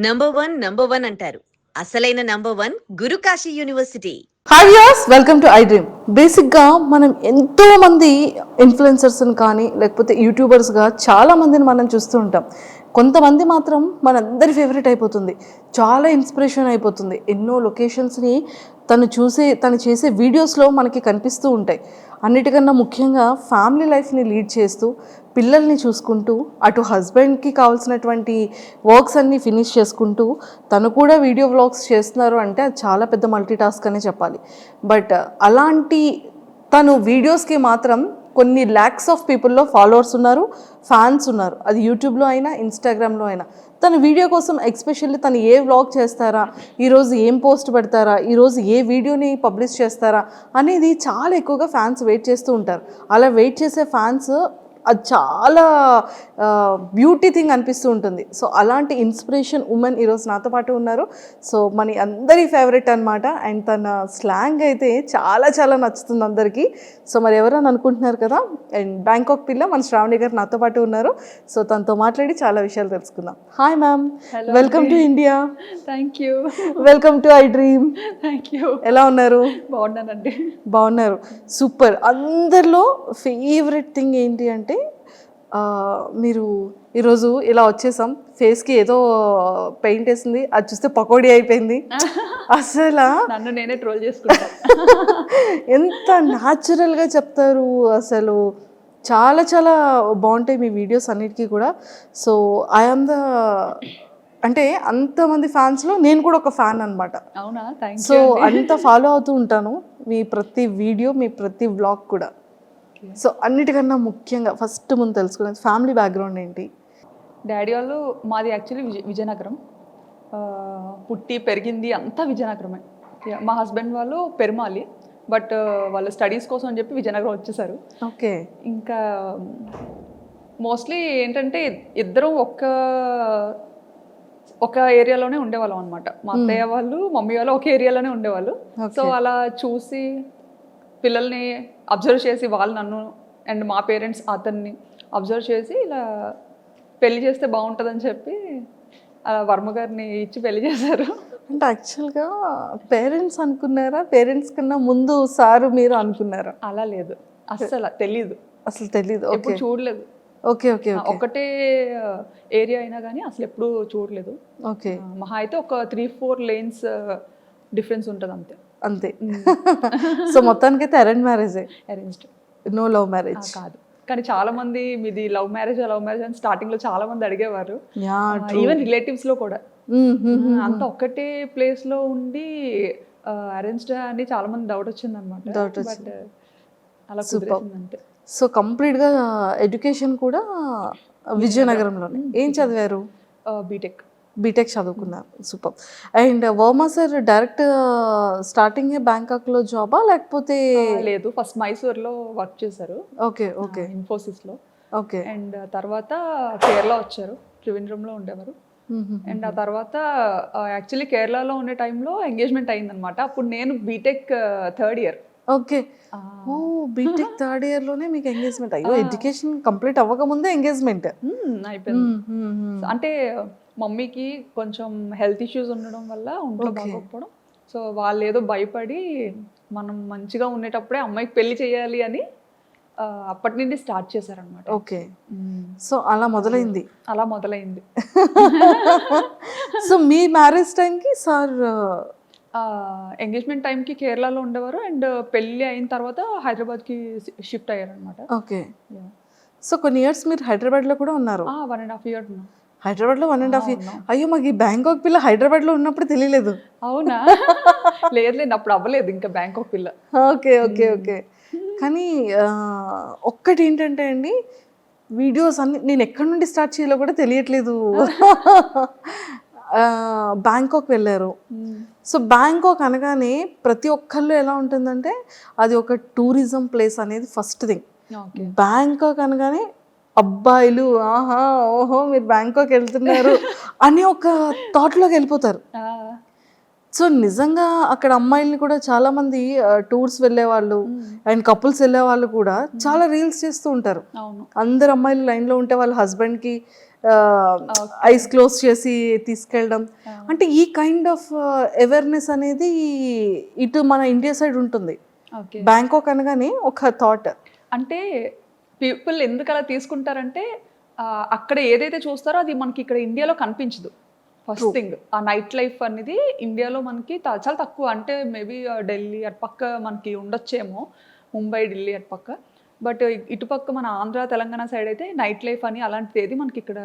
Number one అంటారు. అసలైన number one Guru Kashi university. Hi viewers, welcome to I dream. బేసిక్గా మనం ఎంతో మంది ఇన్ఫ్లుయెన్సర్స్ని కానీ లేకపోతే యూట్యూబర్స్గా చాలా మందిని మనం చూస్తూ ఉంటాం. కొంతమంది మాత్రం మనందరి ఫేవరెట్ అయిపోతుంది, చాలా ఇన్స్పిరేషన్ అయిపోతుంది. ఎన్నో లొకేషన్స్ని తను చేసే వీడియోస్లో మనకి కనిపిస్తూ ఉంటాయి. అన్నిటికన్నా ముఖ్యంగా ఫ్యామిలీ లైఫ్ని లీడ్ చేస్తూ పిల్లల్ని చూసుకుంటూ అటు హస్బెండ్కి కావాల్సినటువంటి వర్క్స్ అన్నీ ఫినిష్ చేసుకుంటూ తను కూడా వీడియో వ్లాగ్స్ చేస్తున్నారు అంటే అది చాలా పెద్ద మల్టీ టాస్క్ అనే చెప్పాలి. బట్ అలాంటి తను వీడియోస్కి మాత్రం కొన్ని ల్యాక్స్ ఆఫ్ పీపుల్లో ఫాలోవర్స్ ఉన్నారు, ఫ్యాన్స్ ఉన్నారు. అది యూట్యూబ్లో అయినా ఇన్స్టాగ్రామ్లో అయినా. తన వీడియో కోసం ఎస్పెషల్లీ తను ఏ వ్లాగ్ చేస్తారా, ఈరోజు ఏం పోస్ట్ పెడతారా, ఈరోజు ఏ వీడియోని పబ్లిష్ చేస్తారా అనేది చాలా ఎక్కువగా ఫ్యాన్స్ వెయిట్ చేస్తూ ఉంటారు. అలా వెయిట్ చేసే ఫ్యాన్స్ అది చాలా బ్యూటీ థింగ్ అనిపిస్తూ ఉంటుంది. సో అలాంటి ఇన్స్పిరేషన్ ఉమెన్ ఈరోజు నాతో పాటు ఉన్నారు. సో మన అందరి ఫేవరెట్ అనమాట. అండ్ తన స్లాంగ్ అయితే చాలా చాలా నచ్చుతుంది అందరికీ. సో మరి ఎవరని అనుకుంటున్నారు కదా, అండ్ బ్యాంకాక్ పిల్ల మన శ్రావణి గారు నాతో పాటు ఉన్నారు. సో తనతో మాట్లాడి చాలా విషయాలు తెలుసుకుందాం. Hi ma'am, welcome to India. Thank you. Welcome to I dream. Thank you. ఎలా ఉన్నారు? బాగున్నానండి. బాగున్నారు, సూపర్. అందరిలో ఫేవరెట్ థింగ్ ఏంటి అంటే మీరు ఈరోజు ఇలా వచ్చేసాం, ఫేస్కి ఏదో పెయింట్ వేసింది, అది చూస్తే పకోడీ అయిపోయింది. అసలు నన్ను నేనే ట్రోల్ చేసుకుంటా. ఎంత న్యాచురల్గా చెప్తారు, అసలు చాలా చాలా బాగుంటాయి మీ వీడియోస్ అన్నిటికీ కూడా. సో ఐఎమ్ ద అంటే అంతమంది ఫ్యాన్స్లో నేను కూడా ఒక ఫ్యాన్ అనమాట. అవునా? Thank you. సో అంత ఫాలో అవుతూ ఉంటాను మీ ప్రతి వీడియో, మీ ప్రతి వ్లాగ్ కూడా. సో అన్నిటికన్నా ముఖ్యంగా ఫస్ట్ ముందు తెలుసుకునేది ఫ్యామిలీ బ్యాక్గ్రౌండ్ ఏంటి? డాడీ వాళ్ళు మాది యాక్చువల్లీ విజయనగరం, పుట్టి పెరిగింది అంతా విజయనగరమే. మా హస్బెండ్ వాళ్ళు పెరుమాలి, బట్ వాళ్ళు స్టడీస్ కోసం అని చెప్పి విజయనగరం వచ్చేసారు. ఓకే. ఇంకా మోస్ట్లీ ఏంటంటే ఇద్దరం ఒక ఏరియాలోనే ఉండేవాళ్ళం అనమాట. మా అత్తయ్య వాళ్ళు మమ్మీ వాళ్ళు ఒక ఏరియాలోనే ఉండేవాళ్ళు. సో అలా చూసి పిల్లల్ని అబ్జర్వ్ చేసి వాళ్ళు నన్ను అండ్ మా పేరెంట్స్ అతన్ని అబ్జర్వ్ చేసి ఇలా పెళ్లి చేస్తే బాగుంటుందని చెప్పి అలా వర్మ గారిని ఇచ్చి పెళ్లి చేశారు. అంటే యాక్చువల్గా పేరెంట్స్ అనుకున్నారా, పేరెంట్స్ కన్నా ముందు సారు మీరు అనుకున్నారా? అలా లేదు, అస్సలు తెలీదు, అసలు తెలీదు. ఎప్పుడు చూడలేదు. Okay okay. ఒకటే ఏరియా అయినా కానీ అసలు ఎప్పుడు చూడలేదు. ఓకే. మహా అయితే ఒక 3-4 lanes డిఫరెన్స్ ఉంటుంది అంతే. అంతే. సో మొత్తానికైతే అరేంజ్ మ్యారేజే? అరేంజ్డ్. No love marriage? కాదు, కానీ చాలా మంది మీది లవ్ మ్యారేజ్ అని స్టార్టింగ్ లో చాలా మంది అడిగేవారు. ఈవెన్ రిలేటివ్స్ లో కూడా అంత ఒక్కటే ప్లేస్ లో ఉండి అరేంజ్డ్ అని చాలా మంది డౌట్ వచ్చింది అనమాట. బట్ అలా కుదిరింది అంతే. సో కంప్లీట్గా ఎడ్యుకేషన్ కూడా విజయనగరంలోనే. ఏం చదివారు? బీటెక్ చదువుకున్నారు, super. And Varma sir direct starting బ్యాంకాక్లో జాబా లేకపోతే? లేదు, ఫస్ట్ మైసూర్లో వర్క్ చేశారు. Okay okay. ఇన్ఫోసిస్లో. ఓకే. అండ్ తర్వాత కేరళ వచ్చారు, త్రివేంద్రంలో ఉండేవారు. అండ్ ఆ తర్వాత యాక్చువల్లీ కేరళలో ఉండే టైంలో ఎంగేజ్మెంట్ అయిందనమాట. అప్పుడు నేను బీటెక్ 3rd year. ఓకే. ఓ, బీటెక్ 3rd year లోనే మీకు ఎంగేజ్మెంట్? అయ్యో, ఎడ్యుకేషన్ కంప్లీట్ అవ్వకముందే ఎంగేజ్మెంట్ అయిపోయింది. అంటే మమ్మీకి కొంచెం హెల్త్ ఇష్యూస్ ఉండడం వల్ల ఒంట్లో బాగోకపోవడం, సో వాళ్ళు ఏదో భయపడి మనం మంచిగా ఉండేటప్పుడే అమ్మాయికి పెళ్లి చేయాలి అని అప్పటి నుండి స్టార్ట్ చేశారనమాట. ఓకే. సో అలా మొదలైంది. సో మీ మ్యారేజ్ టైంకి సార్ ఎంగేజ్మెంట్ టైంకి కేరళలో ఉండేవారు, అండ్ పెళ్ళి అయిన తర్వాత హైదరాబాద్కి షిఫ్ట్ అయ్యారనమాట. ఓకే. సో కొన్ని ఇయర్స్ మీరు హైదరాబాద్లో కూడా ఉన్నారు? 1.5 years ఉన్నా హైదరాబాద్లో. 1.5 years? అయ్యో, మాకు ఈ బ్యాంకాక్ పిల్ల హైదరాబాద్లో ఉన్నప్పుడు తెలియలేదు. అవునా? లేదు, అప్పుడు అవ్వలేదు ఇంకా బ్యాంకాక్ పిల్ల. Okay okay okay. కానీ ఒక్కటి ఏంటంటే అండి, వీడియోస్ అన్ని నేను ఎక్కడి నుండి స్టార్ట్ చేయాలో కూడా తెలియట్లేదు. బ్యాంకాక్ వెళ్ళారు. సో బ్యాంకాక్ అనగానే ప్రతి ఒక్కళ్ళు ఎలా ఉంటుందంటే అది ఒక టూరిజం ప్లేస్ అనేది ఫస్ట్ థింగ్. బ్యాంకాక్ అనగానే అబ్బాయిలు ఆహా ఓహో మీరు బ్యాంకాక్ వెళ్తున్నారు అని ఒక థాట్లోకి వెళ్ళిపోతారు. సో నిజంగా అక్కడ అమ్మాయిల్ని కూడా చాలా మంది టూర్స్ వెళ్ళే వాళ్ళు అండ్ కపుల్స్ వెళ్ళే వాళ్ళు కూడా చాలా రీల్స్ చేస్తూ ఉంటారు. అందరు అమ్మాయిలు లైన్లో ఉంటే వాళ్ళ హస్బెండ్కి ఐస్ క్లోజ్ చేసి తీసుకెళ్ళడం, అంటే ఈ కైండ్ ఆఫ్ అవేర్నెస్ అనేది ఇటు మన ఇండియా సైడ్ ఉంటుంది. ఓకే. బ్యాంకాక్ అనగానే ఒక థాట్. అంటే పీపుల్ ఎందుకు అలా తీసుకుంటారంటే అక్కడ ఏదైతే చూస్తారో అది మనకి ఇక్కడ ఇండియాలో కనిపించదు. ఫస్ట్ థింగ్ ఆ నైట్ లైఫ్ అనేది ఇండియాలో మనకి చాలా తక్కువ. అంటే మేబీ ఢిల్లీ అటుపక్క మనకి ఉండొచ్చేమో, ముంబై ఢిల్లీ అటుపక్క. బట్ ఇటుపక్క మన ఆంధ్ర తెలంగాణ సైడ్ అయితే నైట్ లైఫ్ అని అలాంటిది ఏది మనకి ఇక్కడ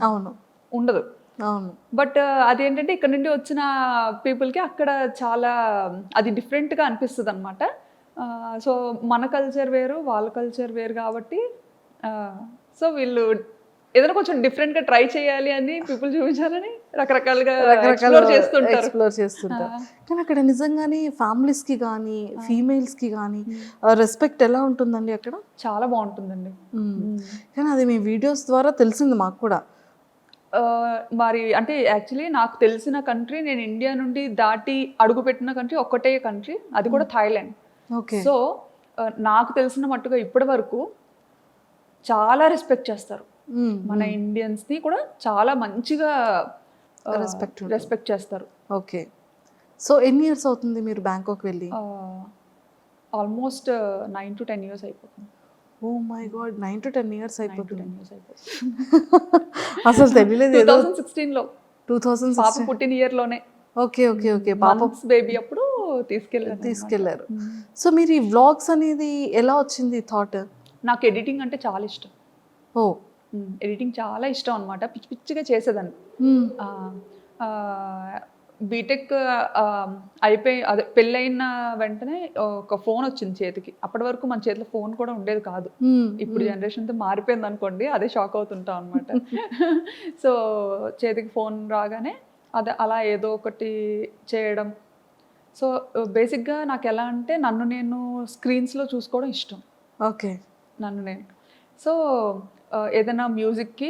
అవును ఉండదు. అవును. బట్ అదేంటంటే ఇక్కడ నుండి వచ్చిన పీపుల్కి అక్కడ చాలా అది డిఫరెంట్గా అనిపిస్తుంది అనమాట. సో మన కల్చర్ వేరు, వాళ్ళ కల్చర్ వేరు కాబట్టి సో వీళ్ళు ఏదైనా కొంచెం డిఫరెంట్గా ట్రై చేయాలి అని పీపుల్ చూపించాలని రకరకాలుగా ఎక్స్ప్లోర్ చేస్తుంటారు. కానీ అక్కడ నిజంగానే ఫ్యామిలీస్కి కానీ ఫీమేల్స్కి కానీ రెస్పెక్ట్ ఎలా ఉంటుందండి అక్కడ? చాలా బాగుంటుందండి. కానీ అది మీ వీడియోస్ ద్వారా తెలిసింది మాకు కూడా. మరి అంటే యాక్చువల్లీ నాకు తెలిసిన కంట్రీ, నేను ఇండియా నుండి దాటి అడుగుపెట్టిన కంట్రీ ఒక్కటే కంట్రీ, అది కూడా థాయిలాండ్. ఓకే. సో నాకు తెలిసిన మట్టుగా ఇప్పటి వరకు చాలా రెస్పెక్ట్ చేస్తారు. మన ఇండియన్స్ని కూడా చాలా మంచిగా రెస్పెక్ట్ చేస్తారు. ఓకే. సో ఎన్ని ఇయర్స్ అవుతుంది మీరు బ్యాంకాక్ వెళ్ళి? ఆల్మోస్ట్ 9 to 10 years అయిపోతుంది. Oh my God, 9 to 10 years అయిపోతుంది. అసలు తెలియలేదు. 2016లో 2016 పాప పుట్టిన ఇయర్లోనే. Okay okay okay. పాప బేబీ అప్పుడు తీసుకెళ్లారు. సో మీరు ఈ వ్లాగ్స్ అనేది ఎలా వచ్చింది థాట్? నాకు ఎడిటింగ్ అంటే చాలా ఇష్టం. ఓ, ఎడిటింగ్ చాలా ఇష్టం అనమాట. పిచ్చి పిచ్చిగా చేసేదాన్ని. బీటెక్ అయిపోయి అదే పెళ్ళైన వెంటనే ఒక ఫోన్ వచ్చింది చేతికి. అప్పటి వరకు మన చేతిలో ఫోన్ కూడా ఉండేది కాదు. ఇప్పుడు జనరేషన్తో మారిపోయింది అనుకోండి, అదే షాక్ అవుతుంటాం అనమాట. సో చేతికి ఫోన్ రాగానే అదే అలా ఏదో ఒకటి చేయడం. సో బేసిక్గా నాకు ఎలా అంటే నన్ను నేను స్క్రీన్స్లో చూసుకోవడం ఇష్టం. ఓకే. నన్ను నేను సో ఏదైనా మ్యూజిక్కి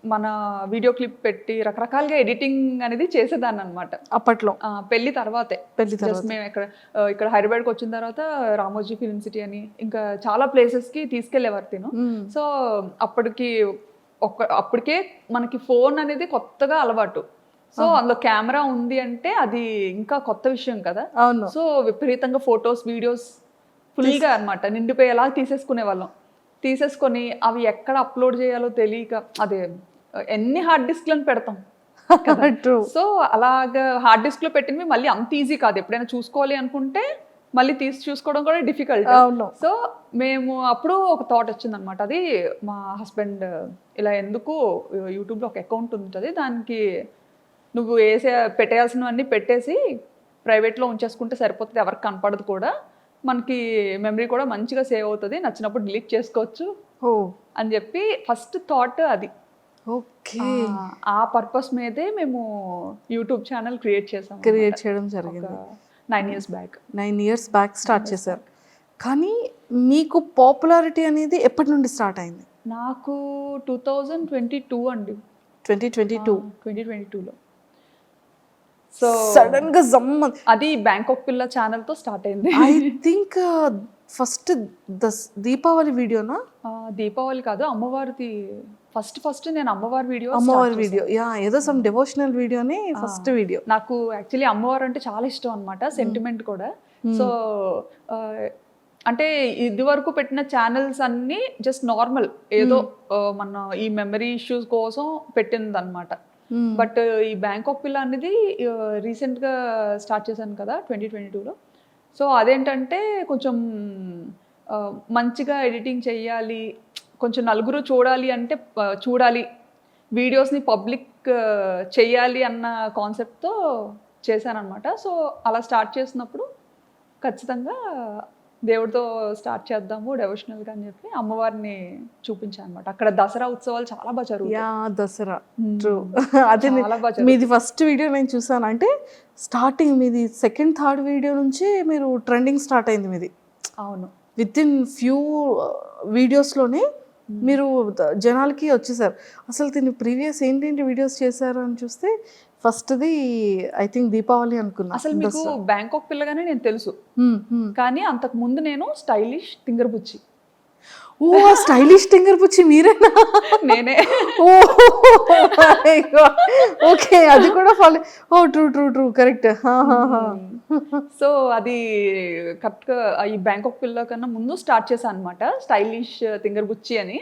మన వీడియో క్లిప్ పెట్టి రకరకాలుగా ఎడిటింగ్ అనేది చేసేదాన్ని అనమాట అప్పట్లో. పెళ్లి తర్వాతే. మేము ఇక్కడ హైదరాబాద్కి వచ్చిన తర్వాత రామోజీ ఫిల్మ్ సిటీ అని ఇంకా చాలా ప్లేసెస్కి తీసుకెళ్లేవారు తిను. సో అప్పటికే మనకి ఫోన్ అనేది కొత్తగా అలవాటు. సో అందులో కెమెరా ఉంది అంటే అది ఇంకా కొత్త విషయం కదా. సో విపరీతంగా ఫొటోస్ వీడియోస్ ఫుల్గా అనమాట నిండిపోయేలా తీసేసుకునే వాళ్ళం. తీసేసుకొని అవి ఎక్కడ అప్లోడ్ చేయాలో తెలియక అదే ఎన్ని హార్డ్ డిస్క్లను పెడతాం. సో అలాగా హార్డ్ డిస్క్లో పెట్టినవి మళ్ళీ అంత ఈజీ కాదు. ఎప్పుడైనా చూసుకోవాలి అనుకుంటే మళ్ళీ తీసి చూసుకోవడం కూడా డిఫికల్ట్. సో మేము అప్పుడు ఒక థాట్ వచ్చింది అనమాట. అది మా హస్బెండ్ ఇలా ఎందుకు యూట్యూబ్లో ఒక అకౌంట్ ఉంటుంది, దానికి నువ్వు పెట్టేయాల్సినవన్నీ పెట్టేసి ప్రైవేట్లో ఉంచేసుకుంటే సరిపోతుంది, ఎవరికి కనపడదు కూడా, మనకి మెమరీ కూడా మంచిగా సేవ్ అవుతుంది, నచ్చినప్పుడు డిలీట్ చేసుకోవచ్చు అని చెప్పి ఫస్ట్ థాట్ అది. ఓకే. ఆ పర్పస్ మీదే మేము యూట్యూబ్ ఛానల్ క్రియేట్ చేయడం జరిగింది 9 years back. 9 years back start చేశారు. కానీ మీకు పాపులారిటీ అనేది ఎప్పటి నుండి స్టార్ట్ అయింది? నాకు 2022 అండి. 2022లో. సో సడన్ గా అది బ్యాంకాక్ పిల్ల ఛానల్ తో స్టార్ట్ అయింది. ఐ థింక్ ఫస్ట్ దీపావళి వీడియోనా? దీపావళి కాదు, అమ్మవారిది. ఫస్ట్ నేను అమ్మవారి వీడియో యా, ఏదో సమ్ డివోషనల్ వీడియోని ఫస్ట్ వీడియో. నాకు యాక్చువల్లీ అమ్మవారు అంటే చాలా ఇష్టం అనమాట, సెంటిమెంట్ కూడా. సో అంటే ఇది వరకు పెట్టిన ఛానల్స్ అన్ని జస్ట్ నార్మల్ ఏదో మన ఈ మెమరీ ఇష్యూస్ కోసం పెట్టింది అనమాట. బట్ ఈ బ్యాంకాక్ పిల్ల అనేది రీసెంట్గా స్టార్ట్ చేశాను కదా 2022లో. సో అదేంటంటే కొంచెం మంచిగా ఎడిటింగ్ చెయ్యాలి, కొంచెం నలుగురు చూడాలి అంటే చూడాలి, వీడియోస్ని పబ్లిక్ చెయ్యాలి అన్న కాన్సెప్ట్తో చేశానమాట. సో అలా స్టార్ట్ చేసినప్పుడు ఖచ్చితంగా దేవుడితో స్టార్ట్ చేద్దాము డెవోషనల్గా అని చెప్పి అమ్మవారిని చూపించాను అనమాట. అక్కడ దసరా ఉత్సవాలు చాలా బాగా జరుగుతాయి. దసరా ట్రూ. అదే మీది ఫస్ట్ వీడియో నేను చూసాను. అంటే స్టార్టింగ్ మీది సెకండ్ థర్డ్ వీడియో నుంచి మీరు ట్రెండింగ్ స్టార్ట్ అయింది మీది. అవును. విత్ ఇన్ ఫ్యూ వీడియోస్లోనే మీరు జనాలకి వచ్చేసారు. అసలు దీన్ని ప్రీవియస్ ఏంటేంటి వీడియోస్ చేశారు అని చూస్తే ఫస్ట్ది ఐ థింక్ దీపావళి అనుకున్నా. అసలు మీకు బ్యాంకాక్ పిల్లగానే నేను తెలుసు, కానీ అంతకు ముందు నేను స్టైలిష్ తింగర్ బుచ్చి. ఓ స్టైలిష్ టింగర్ బుచ్చి మీరేనా? నేనే. ఓ ఓకే, అది కూడా follow. Oh true true true, correct. So అది కరెక్ట్గా ఈ బ్యాంకాక్ పిల్ల కన్నా ముందు స్టార్ట్ చేశాను అనమాట, స్టైలిష్ తింగర్ బుచ్చి అని.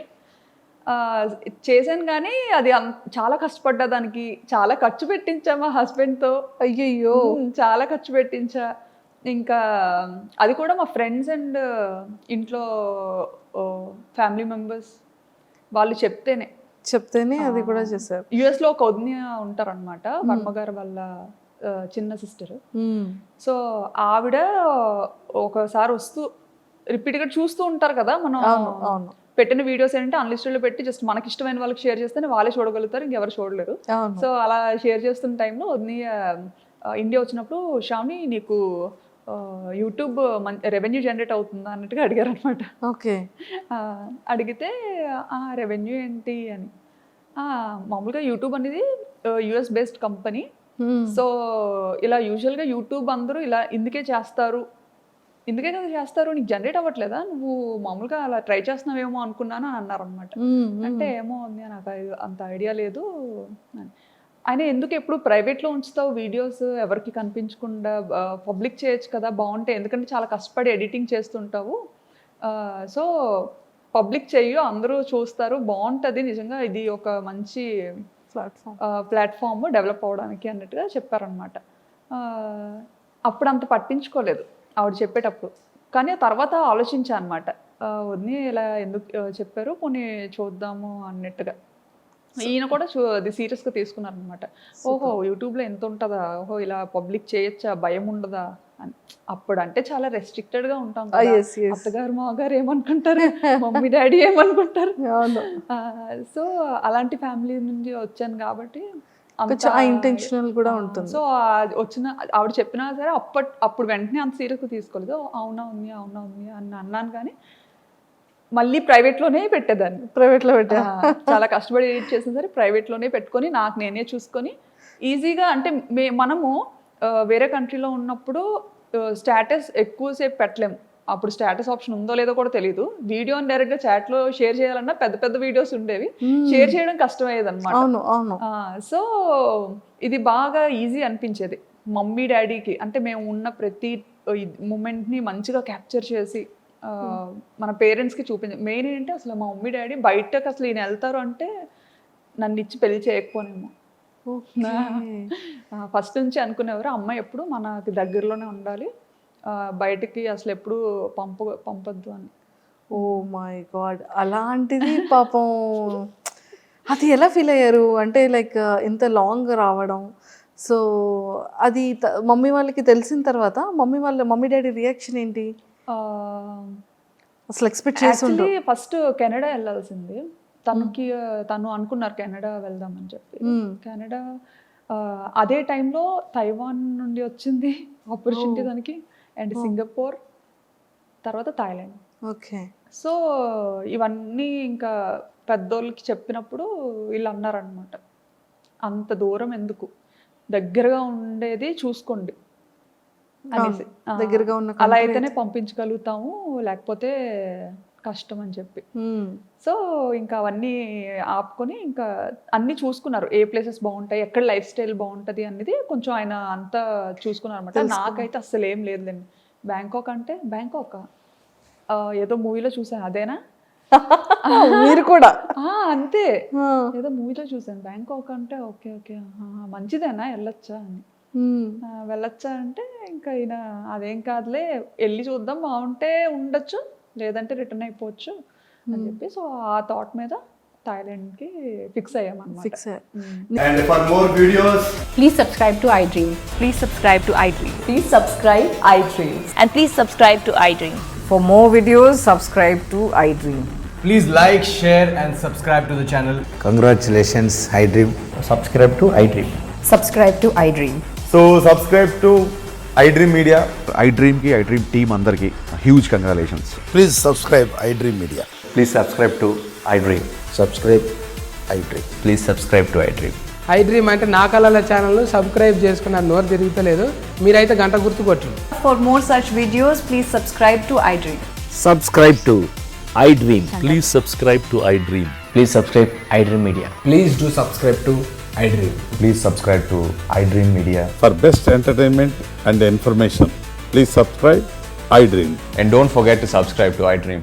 చేశాను కానీ అది చాలా కష్టపడ్డా, దానికి చాలా ఖర్చు పెట్టించా మా హస్బెండ్తో. అయ్యయ్యో, చాలా ఖర్చు పెట్టించా. ఇంకా అది కూడా మా ఫ్రెండ్స్ అండ్ ఇంట్లో ఫ్యామిలీ మెంబర్స్ వాళ్ళు చెప్తేనే అది కూడా చేశారు. యుఎస్లో ఒక వదిన ఉంటారనమాట, వర్మగారు వాళ్ళ చిన్న సిస్టర్. సో ఆవిడ ఒకసారి వస్తూ రిపీట్గా చూస్తూ ఉంటారు కదా మనం అవును, పెట్టిన వీడియోస్ ఏంటంటే అన్లిస్టెడ్లో పెట్టి జస్ట్ మనకి ఇష్టమైన వాళ్ళకి షేర్ చేస్తేనే వాళ్ళే చూడగలుగుతారు, ఇంకెవరు చూడలేరు. సో అలా షేర్ చేస్తున్న టైంలో వదిన ఇండియా వచ్చినప్పుడు శ్రావణి నీకు యూట్యూబ్ రెవెన్యూ జనరేట్ అవుతుందా అన్నట్టుగా అడిగారు అనమాట. ఓకే. అడిగితే రెవెన్యూ ఏంటి అని, మామూలుగా యూట్యూబ్ అనేది యుఎస్ బేస్డ్ కంపెనీ. సో ఇలా యూజువల్గా యూట్యూబ్ అందరూ ఇలా ఇందుకే కదా చేస్తారు, నీకు జనరేట్ అవ్వట్లేదా, నువ్వు మామూలుగా అలా ట్రై చేస్తున్నావేమో అనుకున్నాను అని అన్నారు అనమాట. అంటే ఏమో ఉంది, నాకు అంత ఐడియా లేదు అని. ఆయన ఎందుకు ఎప్పుడు ప్రైవేట్లో ఉంచుతావు వీడియోస్, ఎవరికి కనిపించకుండా పబ్లిక్ చేయొచ్చు కదా, బాగుంటాయి, ఎందుకంటే చాలా కష్టపడి ఎడిటింగ్ చేస్తుంటావు, సో పబ్లిక్ చెయ్యు, అందరూ చూస్తారు, బాగుంటుంది నిజంగా, ఇది ఒక మంచి ప్లాట్ఫామ్ డెవలప్ అవ్వడానికి అన్నట్టుగా చెప్పారనమాట. అప్పుడు అంత పట్టించుకోలేదు ఆవిడ చెప్పేటప్పుడు, కానీ తర్వాత ఆలోచించాను అనమాట, వదిన ఇలా ఎందుకు చెప్పారు, పోనీ చూద్దాము అన్నట్టుగా. ఈయన కూడా అది సీరియస్గా తీసుకున్నారు అనమాట. ఓహో యూట్యూబ్లో ఎంత ఉంటుందా, ఓహో ఇలా పబ్లిక్ చేయొచ్చా, భయం ఉండదా అని. అప్పుడు అంటే చాలా రెస్ట్రిక్టెడ్గా ఉంటాం కదా, అత్తగారు మామగారు ఏమనుకుంటారు, మమ్మీ డాడీ ఏమనుకుంటారు. సో అలాంటి ఫ్యామిలీ నుంచి వచ్చాను కాబట్టి ఇంటెన్షనల్ కూడా ఉంటుంది. సో వచ్చిన ఆవిడ చెప్పినా సరే అప్పుడు వెంటనే అంత సీరియస్గా తీసుకోలేదు. అవునా ఉంది అని అన్నాను, కానీ మళ్ళీ ప్రైవేట్లోనే పెట్టేదాన్ని. ప్రైవేట్లో చాలా కష్టపడి ఎడిట్ చేసిన సరే ప్రైవేట్లోనే పెట్టుకొని నాకు నేనే చూసుకొని ఈజీగా, అంటే మనము వేరే కంట్రీలో ఉన్నప్పుడు స్టేటస్ ఎక్కువసేపు పెట్టలేము, అప్పుడు స్టేటస్ ఆప్షన్ ఉందో లేదో కూడా తెలియదు. వీడియోని డైరెక్ట్గా చాట్లో షేర్ చేయాలన్నా పెద్ద వీడియోస్ ఉండేవి, షేర్ చేయడం కష్టమయ్యేది అనమాట. సో ఇది బాగా ఈజీ అనిపించేది మమ్మీ డాడీకి, అంటే మేము ఉన్న ప్రతి మూమెంట్ని మంచిగా క్యాప్చర్ చేసి మన పేరెంట్స్కి మెయిన్ ఏంటంటే అసలు మా మమ్మీ డాడీ బయటకు అసలు ఈయన వెళ్తారు అంటే నన్ను ఇచ్చి పెళ్లి చేయకపోనేమో. ఫస్ట్ నుంచి అనుకునేవారు అమ్మాయి ఎప్పుడు మనకి దగ్గరలోనే ఉండాలి, బయటికి అసలు ఎప్పుడు పంపొద్దు అని. ఓ మై గాడ్, అలాంటిది పాపం అది ఎలా ఫీల్ అయ్యారు అంటే లైక్ ఇంత లాంగ్ రావడం. సో అది మమ్మీ వాళ్ళకి తెలిసిన తర్వాత మమ్మీ డాడీ రియాక్షన్ ఏంటి అసలు? ఎక్స్పెక్ట్ చేసి ఫస్ట్ కెనడా వెళ్ళాల్సింది తను అనుకున్నారు కెనడా వెళ్దామని చెప్పి. కెనడా అదే టైంలో తైవాన్ నుండి వచ్చింది ఆపర్చునిటీ దానికి, అండ్ సింగపూర్, తర్వాత థాయిలాండ్. ఓకే. సో ఇవన్నీ ఇంకా పెద్దోళ్ళకి చెప్పినప్పుడు వీళ్ళు అన్నారనమాట, అంత దూరం ఎందుకు, దగ్గరగా ఉండేది చూసుకోండి అనేసి, దగ్గరగా ఉన్న అలా అయితేనే పంపించగలుగుతాము, లేకపోతే కష్టం అని చెప్పి. సో ఇంకా అవన్నీ ఆపుకొని ఇంకా అన్నీ చూసుకున్నారు, ఏ ప్లేసెస్ బాగుంటాయి, ఎక్కడ లైఫ్ స్టైల్ బాగుంటుంది అనేది కొంచెం ఆయన అంతా చూసుకున్నారు అనమాట. నాకైతే అసలు ఏం లేదులేండి, బ్యాంకాక్ అంటే బ్యాంకాక్ ఏదో మూవీలో చూసాను అదేనా మీరు కూడా అంతే, ఏదో మూవీలో చూసాను బ్యాంకాక్ అంటే ఓకే మంచిదేనా వెళ్ళొచ్చా అని. వెళ్ళొచ్చా అంటే ఇంకా ఈయన అదేం కాదులే వెళ్ళి చూద్దాం, బాగుంటే ఉండొచ్చు, లేదంటే రిటర్న్ అయిపోవచ్చు అని చెప్పి. సో ఆ థాట్ మీద థాయిలాండ్కి fix అయ్యామన్నమాట. And for more videos, please subscribe to iDream. Please subscribe to iDream. Please subscribe iDream. And please subscribe to iDream. For more videos, subscribe to iDream. please like, share and subscribe to the channel. Congratulations, iDream. Subscribe to iDream. Subscribe to iDream. So subscribe to iDream Media. iDream ki iDream team andarki huge congratulations. Please subscribe iDream Media. Please subscribe to iDream. Subscribe iDream. Please subscribe to iDream. iDream అంటే నా కళల channel subscribe చేసుకున్న నోరు తిరుగుతలేదు, మీరైతే గంట గుర్తు కొట్టండి. For more such videos, please subscribe to iDream. Subscribe to iDream. Please subscribe to iDream. Please subscribe iDream Media. Please do subscribe to iDream. Please subscribe to iDream Media. For best entertainment and information, please subscribe iDream. And don't forget to subscribe to iDream.